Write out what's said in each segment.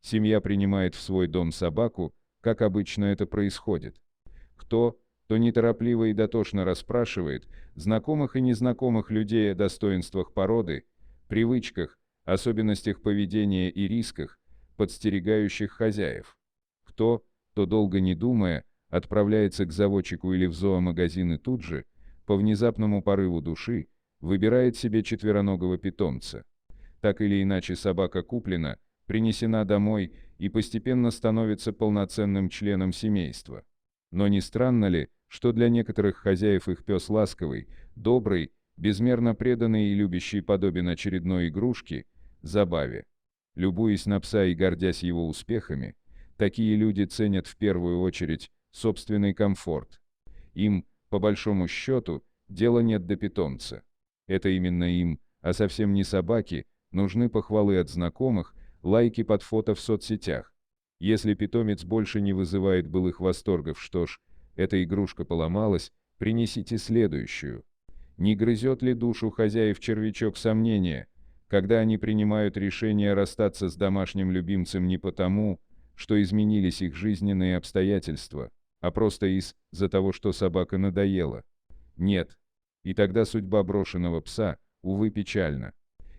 Семья принимает в свой дом собаку, как обычно это происходит. Кто неторопливо и дотошно расспрашивает знакомых и незнакомых людей о достоинствах породы, привычках, особенностях поведения и рисках, подстерегающих хозяев. Кто, долго не думая, отправляется к заводчику или в зоомагазин и тут же, по внезапному порыву души, выбирает себе четвероногого питомца. Так или иначе собака куплена, принесена домой и постепенно становится полноценным членом семейства. Но не странно ли, что для некоторых хозяев их пес ласковый, добрый, безмерно преданный и любящий подобен очередной игрушки, забаве. Любуясь на пса и гордясь его успехами, такие люди ценят в первую очередь собственный комфорт. Им, по большому счету, дела нет до питомца. Это именно им, а совсем не собаке, нужны похвалы от знакомых, лайки под фото в соцсетях. Если питомец больше не вызывает былых восторгов, что ж, эта игрушка поломалась, принесите следующую. Не грызет ли душу хозяев червячок сомнения, когда они принимают решение расстаться с домашним любимцем не потому, что изменились их жизненные обстоятельства, а просто из-за того, что собака надоела? Нет. И тогда судьба брошенного пса, увы, печальна.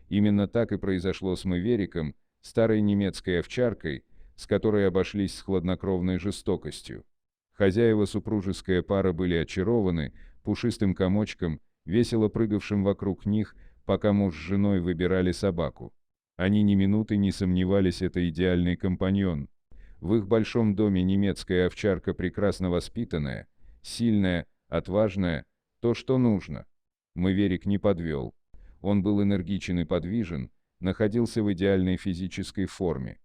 Именно так и произошло с Мэвериком, старой немецкой овчаркой, с которой обошлись с хладнокровной жестокостью. Хозяева супружеская пара были очарованы пушистым комочком, весело прыгавшим вокруг них, пока муж с женой выбирали собаку. Они ни минуты не сомневались, это идеальный компаньон. В их большом доме немецкая овчарка прекрасно воспитанная, сильная, отважная, то, что нужно. Мэверик не подвел. Он был энергичен и подвижен, находился в идеальной физической форме.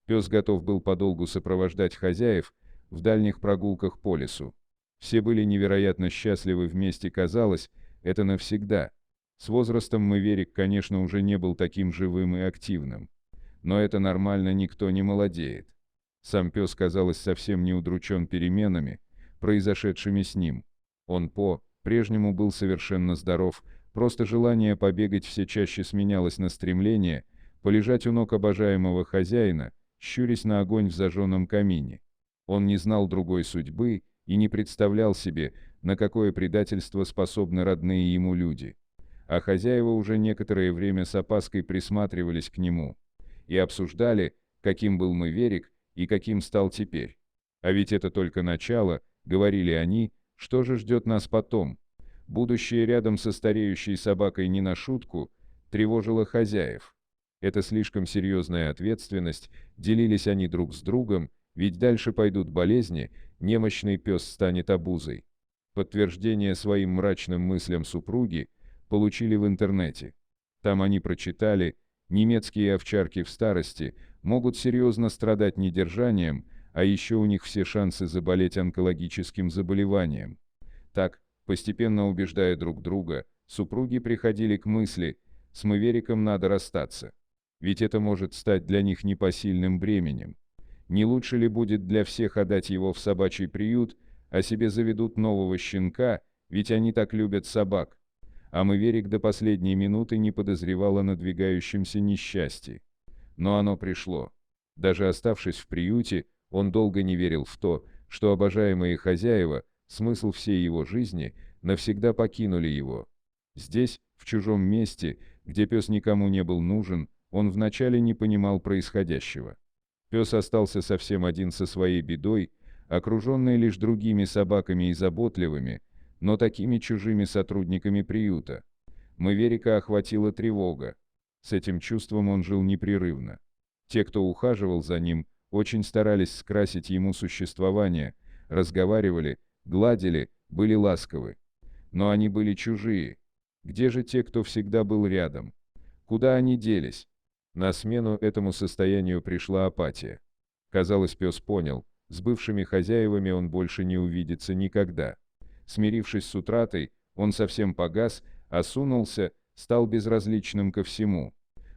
Пес готов был подолгу сопровождать хозяев в дальних прогулках по лесу. Все были невероятно счастливы вместе, казалось, это навсегда. С возрастом Мэверик, конечно, уже не был таким живым и активным. Но это нормально, никто не молодеет. Сам пес, казалось, совсем не удручен переменами, произошедшими с ним. Он по-прежнему был совершенно здоров, просто желание побегать все чаще сменялось на стремление полежать у ног обожаемого хозяина, щурясь на огонь в зажженном камине. Он не знал другой судьбы и не представлял себе, на какое предательство способны родные ему люди. А хозяева уже некоторое время с опаской присматривались к нему и обсуждали, каким был Мэверик и каким стал теперь. А ведь это только начало, говорили они, что же ждет нас потом. Будущее рядом со стареющей собакой не на шутку тревожило хозяев. Это слишком серьезная ответственность, делились они друг с другом, ведь дальше пойдут болезни, немощный пес станет обузой. Подтверждение своим мрачным мыслям супруги получили в интернете. Там они прочитали, немецкие овчарки в старости могут серьезно страдать недержанием, а еще у них все шансы заболеть онкологическим заболеванием. Так, постепенно убеждая друг друга, супруги приходили к мысли, с Мэвериком надо расстаться. Ведь это может стать для них непосильным бременем. Не лучше ли будет для всех отдать его в собачий приют, а себе заведут нового щенка, ведь они так любят собак. А Мэверик до последней минуты не подозревал о надвигающемся несчастье. Но оно пришло. Даже оставшись в приюте, он долго не верил в то, что обожаемые хозяева, смысл всей его жизни, навсегда покинули его. Здесь, в чужом месте, где пес никому не был нужен, он вначале не понимал происходящего. Пес остался совсем один со своей бедой, окруженный лишь другими собаками и заботливыми, но такими чужими сотрудниками приюта. Мэверика охватила тревога. С этим чувством он жил непрерывно. Те, кто ухаживал за ним, очень старались скрасить ему существование, разговаривали, гладили, были ласковы. Но они были чужие. Где же те, кто всегда был рядом? Куда они делись? На смену этому состоянию пришла апатия. Казалось, пес понял, с бывшими хозяевами он больше не увидится никогда. Смирившись с утратой, он совсем погас, осунулся, стал безразличным ко всему.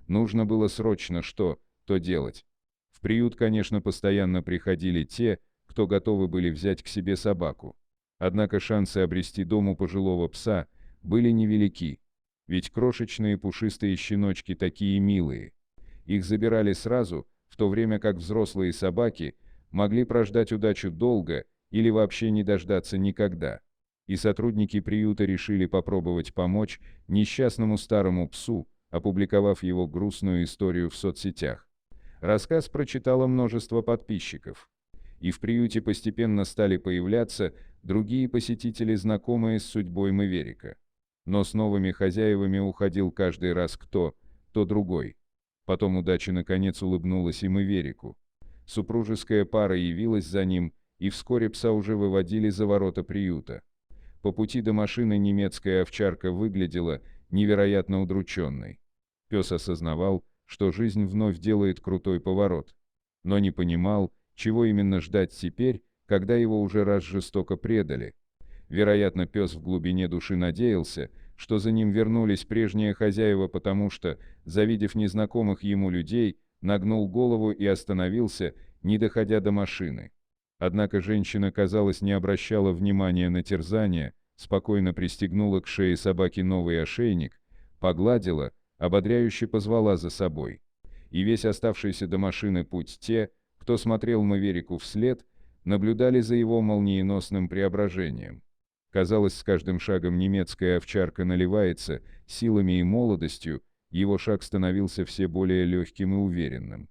Нужно было срочно что-то делать. В приют, конечно, постоянно приходили те, кто готовы были взять к себе собаку. Однако шансы обрести дом у пожилого пса были невелики. Ведь крошечные пушистые щеночки такие милые. Их забирали сразу, в в то время как взрослые собаки могли прождать удачу долго или вообще не дождаться никогда. И сотрудники приюта решили попробовать помочь несчастному старому псу, опубликовав его грустную историю в соцсетях. Рассказ прочитало множество подписчиков. И в приюте постепенно стали появляться другие посетители, знакомые с судьбой Мэверика. Но с новыми хозяевами уходил каждый раз кто, то другой. Потом удача наконец улыбнулась и Мэверику. Супружеская пара явилась за ним, и вскоре пса уже выводили за ворота приюта. По пути до машины немецкая овчарка выглядела невероятно удрученной. Пес осознавал, что жизнь вновь делает крутой поворот, но не понимал, чего именно ждать теперь, когда его уже раз жестоко предали. Вероятно, пес в глубине души надеялся, что за ним вернулись прежние хозяева, потому что, завидев незнакомых ему людей, нагнул голову и остановился, не доходя до машины. Однако женщина, казалось, не обращала внимания на терзание, спокойно пристегнула к шее собаки новый ошейник, погладила, ободряюще позвала за собой. И весь оставшийся до машины путь те, кто смотрел Мэверику вслед, наблюдали за его молниеносным преображением. Казалось, с каждым шагом немецкая овчарка наливается силами и молодостью, его шаг становился все более легким и уверенным.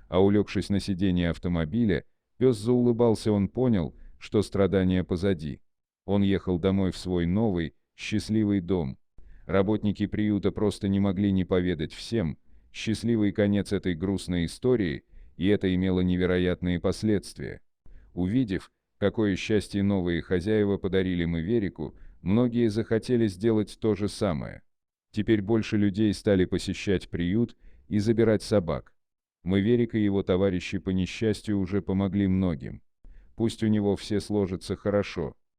А улегшись на сиденье автомобиля, пес заулыбался, он понял, что страдания позади. Он ехал домой в свой новый, счастливый дом. Работники приюта просто не могли не поведать всем счастливый конец этой грустной истории, и это имело невероятные последствия. Увидев, какое счастье новые хозяева подарили Мэверику, многие захотели сделать то же самое. Теперь больше людей стали посещать приют и забирать собак. Мэверик и его товарищи по несчастью уже помогли многим. Пусть у него все сложится хорошо.